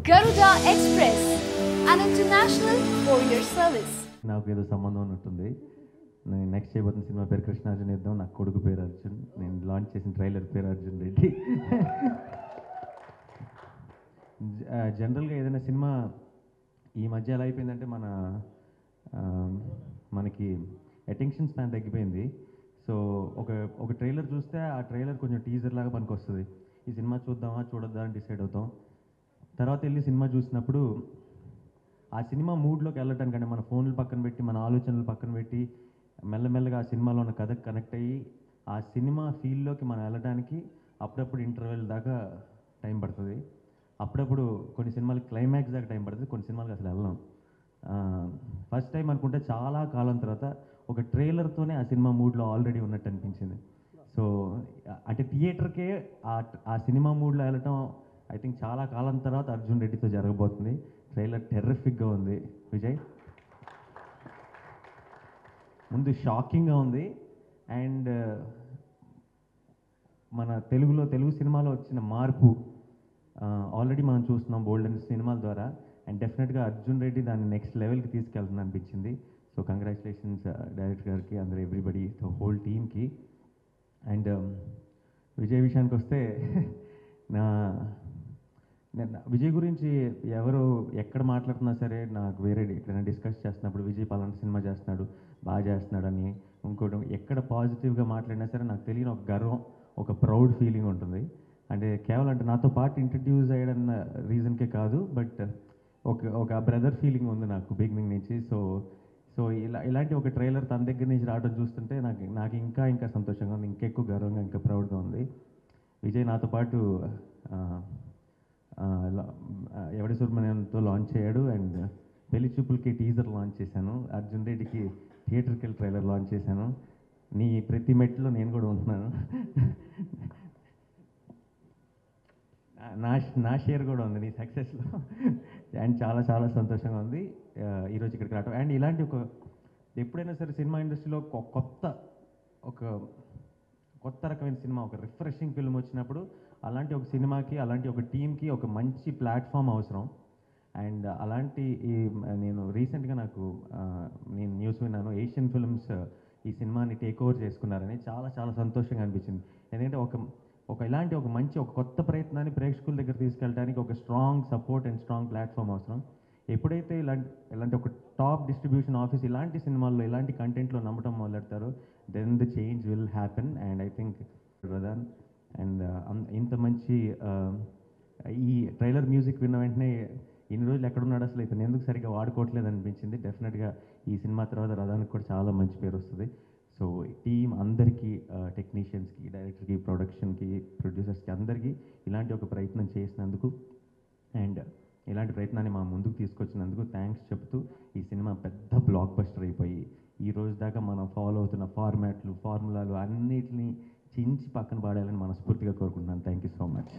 Garuda Express, an international courier service. నాకు ఏదో సంబంధం ఉన్నట్టుంది. నేను నెక్స్ట్ చేయబోతున్న సినిమా పేరు కృష్ణార్జున యుద్ధం. నా కొడుకు పేరు అర్జున్. నేను లాంచ్ చేసిన ట్రైలర్ పేరు అర్జున్ రెడ్డి. జనరల్గా ఏదైనా సినిమా ఈ మధ్య ఎలా అయిపోయిందంటే మనకి అటెన్షన్ స్పాన్ తగ్గిపోయింది. సో ఒక ట్రైలర్ చూస్తే ఆ ట్రైలర్ కొంచెం టీజర్ లాగా పనికి వస్తుంది. ఈ సినిమా చూద్దామా చూడొద్దా అని డిసైడ్ అవుతాం. తర్వాత వెళ్ళి సినిమా చూసినప్పుడు ఆ సినిమా మూడ్లోకి వెళ్ళటానికంటే మన ఫోన్లు పక్కన పెట్టి మన ఆలోచనలు పక్కన పెట్టి మెల్లమెల్లగా ఆ సినిమాలో ఉన్న కథకు కనెక్ట్ అయ్యి ఆ సినిమా ఫీల్డ్లోకి మనం వెళ్ళడానికి అప్పుడప్పుడు ఇంటర్వెల్ దాకా టైం పడుతుంది. అప్పుడప్పుడు కొన్ని సినిమాలకి క్లైమాక్స్ దాకా టైం పడుతుంది, కొన్ని సినిమాలకి అసలు వెళ్ళాం. ఫస్ట్ టైం అనుకుంటే చాలా కాలం తర్వాత ఒక ట్రైలర్తోనే ఆ సినిమా మూడ్లో ఆల్రెడీ ఉన్నట్టు అనిపించింది. సో అంటే థియేటర్కే ఆ సినిమా మూడ్లో వెళ్ళటం ఐ థింక్ చాలా కాలం తర్వాత అర్జున్ రెడ్డితో జరగబోతుంది. ట్రైలర్ టెర్రిఫిక్గా ఉంది విజయ్. ముందు షాకింగ్గా ఉంది. అండ్ మన తెలుగు సినిమాలో వచ్చిన మార్పు ఆల్రెడీ మనం చూస్తున్నాం బోల్డెన్ సినిమాల ద్వారా. అండ్ డెఫినెట్గా అర్జున్ రెడ్డి దాన్ని నెక్స్ట్ లెవెల్కి తీసుకెళ్తుంది అనిపించింది. సో కంగ్రాచులేషన్స్ డైరెక్టర్ గారికి, అందరూ ఎవ్రీబడి, హోల్ టీమ్కి. అండ్ విజయ్ విషయానికి వస్తే విజయ్ గురించి ఎవరు ఎక్కడ మాట్లాడుతున్నా సరే నాకు వేరే ఎక్కడైనా డిస్కస్ చేస్తున్నప్పుడు విజయ్ పలానా సినిమా చేస్తున్నాడు, బాగా చేస్తున్నాడని, ఇంకోటి ఎక్కడ పాజిటివ్గా మాట్లాడినా సరే నాకు తెలియని ఒక గర్వం, ఒక ప్రౌడ్ ఫీలింగ్ ఉంటుంది. అంటే కేవలం అంటే నాతో పాటు ఇంట్రడ్యూస్ అయ్యాడన్న రీజన్కే కాదు, బట్ ఒక బ్రదర్ ఫీలింగ్ ఉంది నాకు బిగినింగ్ నుంచి. సో ఇలాంటి ఒక ట్రైలర్ తన దగ్గర నుంచి రావడం చూస్తుంటే నాకు ఇంకా సంతోషంగా ఉంది, ఇంకెక్కువ గర్వంగా, ఇంకా ప్రౌడ్గా ఉంది. విజయ్ నాతో పాటు ఎవడి సుబ్రహ్మణ్యంతో లాంచ్ అయ్యాడు. అండ్ పెళ్లి చూపులకి టీజర్ లాంచ్ చేశాను. అర్జున్ రెడ్డికి థియేటర్కి వెళ్ళి ట్రైలర్ లాంచ్ చేశాను. నీ ప్రతి మెట్లో నేను కూడా ఉంటున్నాను. నా షేర్ కూడా ఉంది నీ సక్సెస్లో. అండ్ చాలా చాలా సంతోషంగా ఉంది ఈరోజు ఇక్కడికి రావటం. అండ్ ఇలాంటి ఎప్పుడైనా సరే సినిమా ఇండస్ట్రీలో కొత్త రకమైన సినిమా, ఒక రిఫ్రెషింగ్ ఫిల్మ్ వచ్చినప్పుడు అలాంటి ఒక సినిమాకి, అలాంటి ఒక టీంకి ఒక మంచి ప్లాట్ఫామ్ అవసరం. అండ్ అలాంటి నేను రీసెంట్గా నేను న్యూస్ విన్నాను, ఏషియన్ ఫిల్మ్స్ ఈ సినిమాని టేక్ ఓవర్ చేసుకున్నారని. చాలా చాలా సంతోషంగా అనిపించింది. ఎందుకంటే ఇలాంటి ఒక మంచి కొత్త ప్రయత్నాన్ని ప్రేక్షకుల దగ్గర తీసుకెళ్ళడానికి ఒక strong support and strong platform అవసరం. ఎప్పుడైతే ఇలాంటి ఒక టాప్ డిస్ట్రిబ్యూషన్ ఆఫీస్ ఇలాంటి సినిమాల్లో, ఇలాంటి కంటెంట్లో నమ్మటం మొదలెడతారో then the change will happen. And I think Pradhan and ఇంత మంచి ఈ ట్రైలర్ మ్యూజిక్ విన్న వెంటనే ఇన్ని రోజులు ఎక్కడున్నాడు అసలు ఇతను ఎందుకు సరిగ్గా వాడుకోవట్లేదు అనిపించింది. డెఫినెట్గా ఈ సినిమా తర్వాత రథానికి కూడా చాలా మంచి పేరు వస్తుంది. సో టీం అందరికీ, టెక్నీషియన్స్కి, డైరెక్టర్కి, ప్రొడక్షన్కి, ప్రొడ్యూసర్స్కి అందరికీ ఇలాంటి ఒక ప్రయత్నం చేసినందుకు అండ్ ఇలాంటి ప్రయత్నాన్ని మా ముందుకు తీసుకొచ్చినందుకు థ్యాంక్స్ చెప్తూ ఈ సినిమా పెద్ద బ్లాక్ బస్టర్ అయిపోయి ఈ రోజు దాకా మనం ఫాలో అవుతున్న ఫార్ములాలు అన్నిటినీ చించి పక్కన పాడాలని మనస్ఫూర్తిగా కోరుకుంటున్నాను. Thank you so much.